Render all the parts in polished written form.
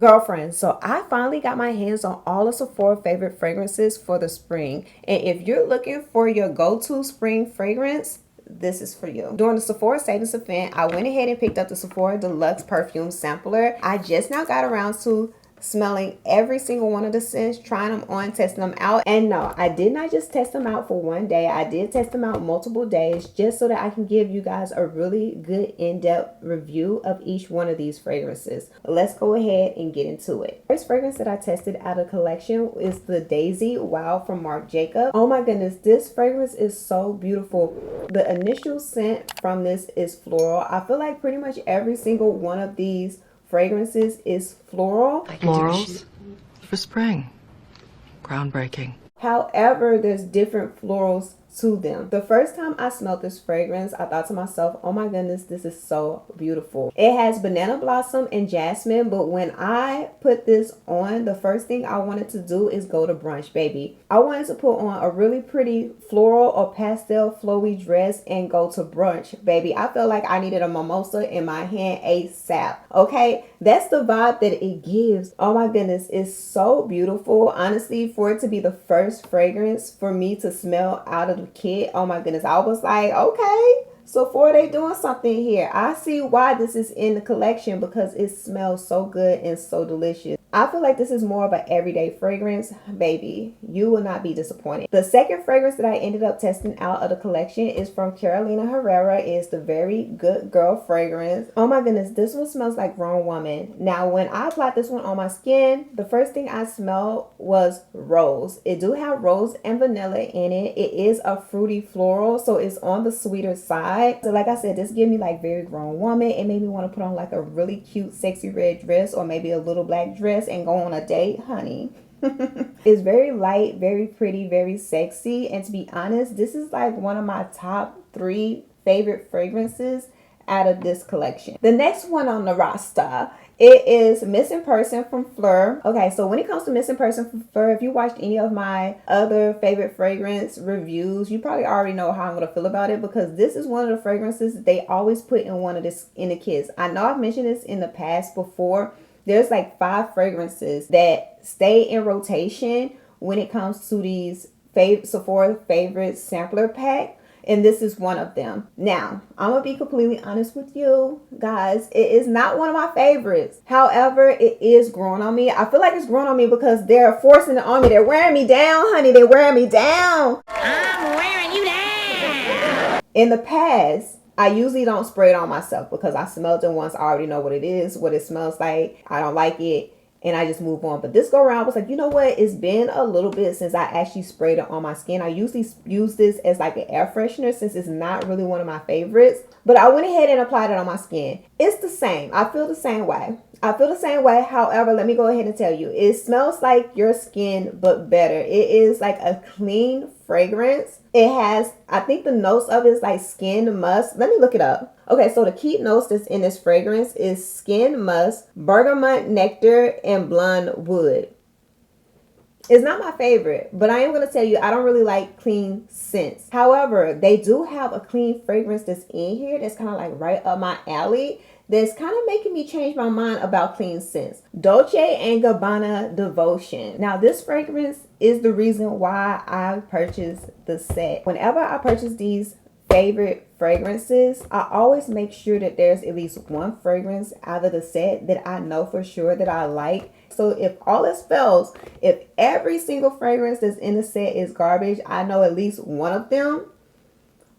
Girlfriend, so I finally got my hands on all of Sephora favorite fragrances for the spring. And if you're looking for your go-to spring fragrance, this is for you. During the Sephora Savings event, I went ahead and picked up the Sephora Deluxe Perfume Sampler. I just now got around to smelling every single one of the scents, trying them on, testing them out. And no, I did not just test them out for one day. I did test them out multiple days just so that I can give you guys a really good in-depth review of each one of these fragrances. Let's go ahead and get into it. First fragrance that I tested out of the collection is the Daisy Wow from Marc Jacobs. Oh my goodness, this fragrance is so beautiful. The initial scent from this is floral. I feel like pretty much every single one of these fragrances is floral. Florals for spring. Groundbreaking. However, there's different florals to them. The first time I smelled this fragrance, I thought to myself, oh my goodness, this is so beautiful. It has banana blossom and jasmine, but when I put this on, the first thing I wanted to do is go to brunch, baby. I wanted to put on a really pretty floral or pastel flowy dress and go to brunch, baby. I felt like I needed a mimosa in my hand ASAP. Okay, that's the vibe that it gives. Oh my goodness, it's so beautiful. Honestly, for it to be the first fragrance for me to smell out of the kit, oh my goodness, I was like, okay, so for they doing something here. I see why this is in the collection, because it smells so good and so delicious. I feel like this is more of an everyday fragrance, baby. You will not be disappointed. The second fragrance that I ended up testing out of the collection is from Carolina Herrera. It's the Very Good Girl fragrance. Oh my goodness, this one smells like grown woman. Now, when I applied this one on my skin, the first thing I smelled was rose. It do have rose and vanilla in it. It is a fruity floral, so it's on the sweeter side. So like I said, this gave me like very grown woman. It made me want to put on like a really cute sexy red dress or maybe a little black dress and go on a date, honey. It's very light, very pretty, very sexy, and to be honest, this is like one of my top 3 favorite fragrances out of this collection. The next one on the roster, it is Missing Person from Fleur. Okay, so when it comes to Missing Person from Fleur, if you watched any of my other favorite fragrance reviews, you probably already know how I'm going to feel about it, because this is one of the fragrances they always put in one of this in the kits. I know I've mentioned this in the past before. There's like 5 fragrances that stay in rotation when it comes to these Sephora favorite sampler pack. And this is one of them. Now, I'm going to be completely honest with you guys. It is not one of my favorites. However, it is growing on me. I feel like it's growing on me because they're forcing it on me. They're wearing me down, honey. They're wearing me down. I'm wearing you down. In the past, I usually don't spray it on myself because I smelled it once. I already know what it is, what it smells like. I don't like it, and I just move on. But this go around, I was like, you know what? It's been a little bit since I actually sprayed it on my skin. I usually use this as like an air freshener since it's not really one of my favorites. But I went ahead and applied it on my skin. It's the same. I feel the same way. However, let me go ahead and tell you, it smells like your skin, but better. It is like a clean fragrance. It has, I think the notes of it is like skin musk. Let me look it up. Okay, so the key notes that's in this fragrance is skin musk, bergamot nectar, and blonde wood. It's not my favorite, but I am going to tell you, I don't really like clean scents. However, they do have a clean fragrance that's in here that's kind of like right up my alley. That's kind of making me change my mind about clean scents. Dolce & Gabbana Devotion. Now, this fragrance is the reason why I purchased the set. Whenever I purchase these favorite fragrances, I always make sure that there's at least one fragrance out of the set that I know for sure that I like. So if all else fails, if every single fragrance that's in the set is garbage, I know at least one of them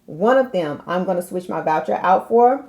I'm going to switch my voucher out for.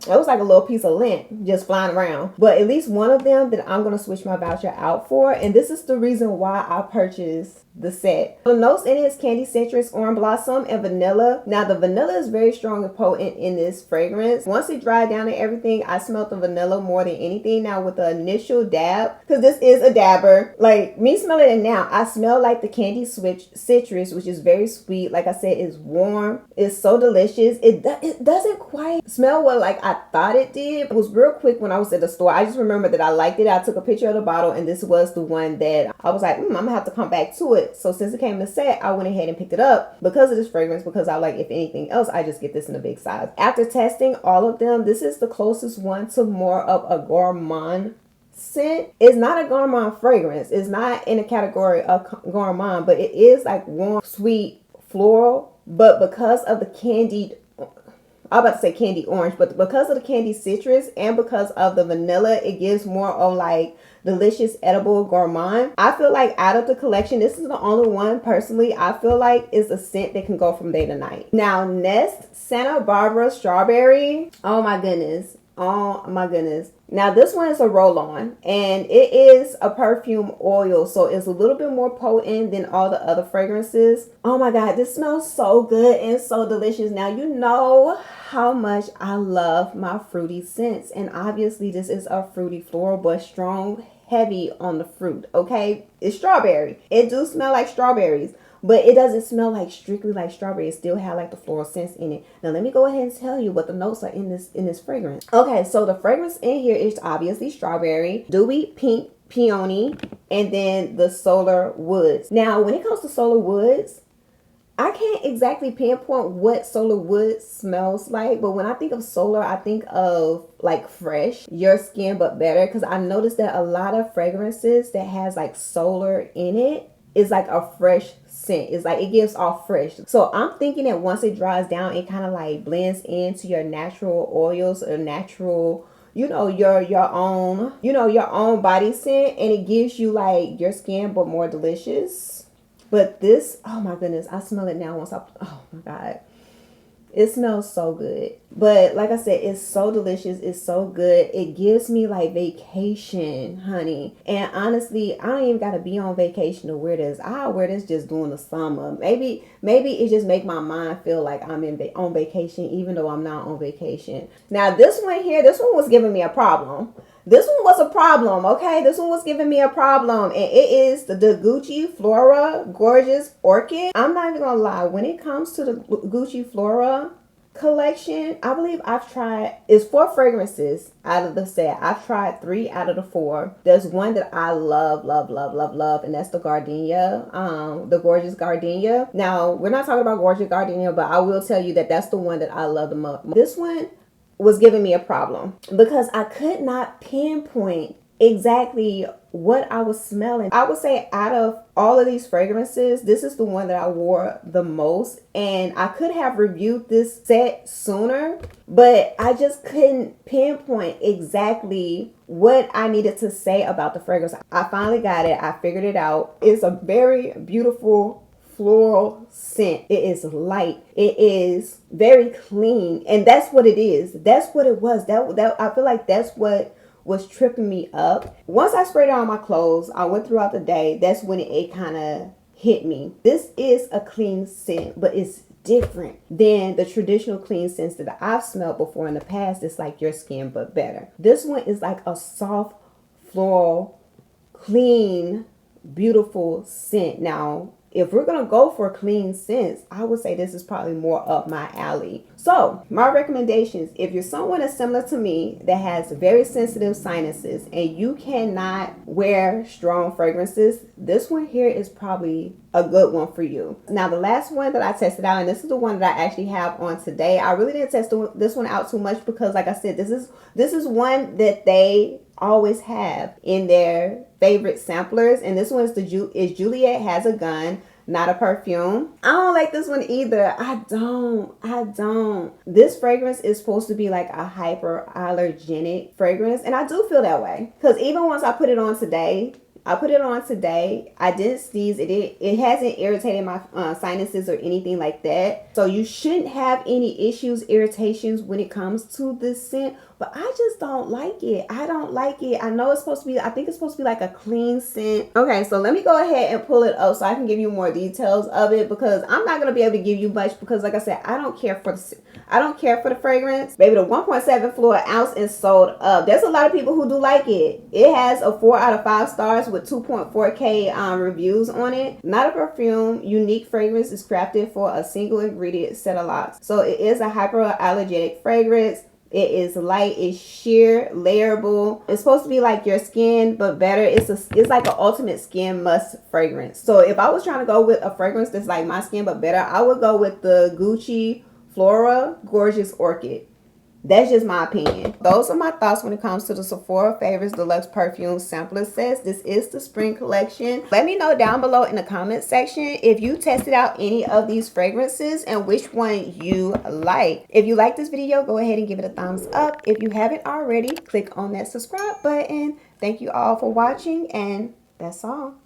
It was like a little piece of lint just flying around. But at least one of them that I'm going to switch my voucher out for. And this is the reason why I purchased the set. The notes in it is candy, citrus, orange blossom, and vanilla. Now, the vanilla is very strong and potent in this fragrance. Once it dried down and everything, I smelled the vanilla more than anything. Now, with the initial dab, because this is a dabber, like me smelling it now, I smell like the candy citrus, which is very sweet. Like I said, it's warm. It's so delicious. It doesn't quite smell what like I I thought it did. It was real quick when I was at the store. I just remember that I liked it. I took a picture of the bottle, and this was the one that I was like, I'm gonna have to come back to it. So since it came in the set, I went ahead and picked it up because of this fragrance, because I like, if anything else, I just get this in a big size. After testing all of them, this is the closest one to more of a gourmand scent. It's not a gourmand fragrance. It's not in a category of gourmand, but it is like warm, sweet, floral. But because of the candied, I'm about to say candy orange, but because of the candy citrus and because of the vanilla, it gives more of like delicious edible gourmand. I feel like out of the collection, this is the only one personally I feel like is a scent that can go from day to night. Now, Nest Santa Barbara Strawberry. Oh my goodness. Oh my goodness. Now this one is a roll-on, and it is a perfume oil, so it's a little bit more potent than all the other fragrances. Oh my god, this smells so good and so delicious. Now you know how much I love my fruity scents, and obviously this is a fruity floral, but strong, heavy on the fruit. Okay, it's strawberry. It do smell like strawberries, but it doesn't smell like strictly like strawberry. It still have like the floral scents in it. Now let me go ahead and tell you what the notes are in this fragrance. Okay, so the fragrance in here is obviously strawberry, dewy pink peony, and then the solar woods. Now when it comes to solar woods, I can't exactly pinpoint what solar wood smells like, but when I think of solar, I think of like fresh, your skin but better, because I noticed that a lot of fragrances that has like solar in it is like a fresh scent. It's like it gives off fresh. So I'm thinking that once it dries down, it kind of like blends into your natural oils or natural, you know, your own, you know, your own body scent, and it gives you like your skin but more delicious. But this, oh my goodness, I smell it now oh my god. It smells so good. But like I said, it's so delicious. It's so good. It gives me like vacation, honey. And honestly, I don't even got to be on vacation to wear this. I'll wear this just during the summer. Maybe it just make my mind feel like I'm on vacation, even though I'm not on vacation. Now this one here, this one was giving me a problem. This one was a problem, okay? This one was giving me a problem. And it is the Gucci Flora Gorgeous Orchid. I'm not even gonna lie. When it comes to the Gucci Flora collection, I believe I've tried, it's 4 fragrances out of the set. I've tried 3 out of the 4. There's one that I love, and that's the Gardenia, the Gorgeous Gardenia. Now, we're not talking about Gorgeous Gardenia, but I will tell you that that's the one that I love the most. This one was giving me a problem because I could not pinpoint exactly what I was smelling. I would say out of all of these fragrances, this is the one that I wore the most, and I could have reviewed this set sooner, but I just couldn't pinpoint exactly what I needed to say about the fragrance. I finally got it. I figured it out. It's a very beautiful floral scent. It is light. It is very clean, and that's what it is. That's what it was. That I feel like that's what was tripping me up. Once I sprayed it on my clothes, I went throughout the day. That's when it kind of hit me. This is a clean scent, but it's different than the traditional clean scents that I've smelled before in the past. It's like your skin, but better. This one is like a soft floral, clean, beautiful scent. Now, if we're going to go for clean scents, I would say this is probably more up my alley. So my recommendations, if you're someone that's similar to me that has very sensitive sinuses and you cannot wear strong fragrances, this one here is probably a good one for you. Now, the last one that I tested out, and this is the one that I actually have on today. I really didn't test this one out too much because, like I said, this is one that they always have in their favorite samplers, and this one is Juliet Has a Gun, Not a Perfume. I don't like this one either. I don't. This fragrance is supposed to be like a hyperallergenic fragrance, and I do feel that way because even once I put it on today, I didn't sneeze. It hasn't irritated my sinuses or anything like that. So you shouldn't have any issues, irritations when it comes to this scent. But I just don't like it. I don't like it. I know it's supposed to be, I think it's supposed to be like a clean scent. Okay, so let me go ahead and pull it up so I can give you more details of it, because I'm not going to be able to give you much because, like I said, I don't care for the fragrance. Baby, the 1.7 fluid ounce is sold up. There's a lot of people who do like it. It has a 4 out of 5 stars with 2.4K reviews on it. Not a Perfume unique fragrance is crafted for a single ingredient set of locks. So it is a hyperallergenic fragrance. It is light, it's sheer, layerable. It's supposed to be like your skin, but better. It's like an ultimate skin must fragrance. So if I was trying to go with a fragrance that's like my skin but better, I would go with the Gucci Flora Gorgeous Orchid. That's just my opinion. Those are my thoughts when it comes to the Sephora Favorites Deluxe Perfume Sampler Sets. This is the spring collection. Let me know down below in the comment section if you tested out any of these fragrances and which one you like. If you like this video, go ahead and give it a thumbs up. If you haven't already, click on that subscribe button. Thank you all for watching, and that's all.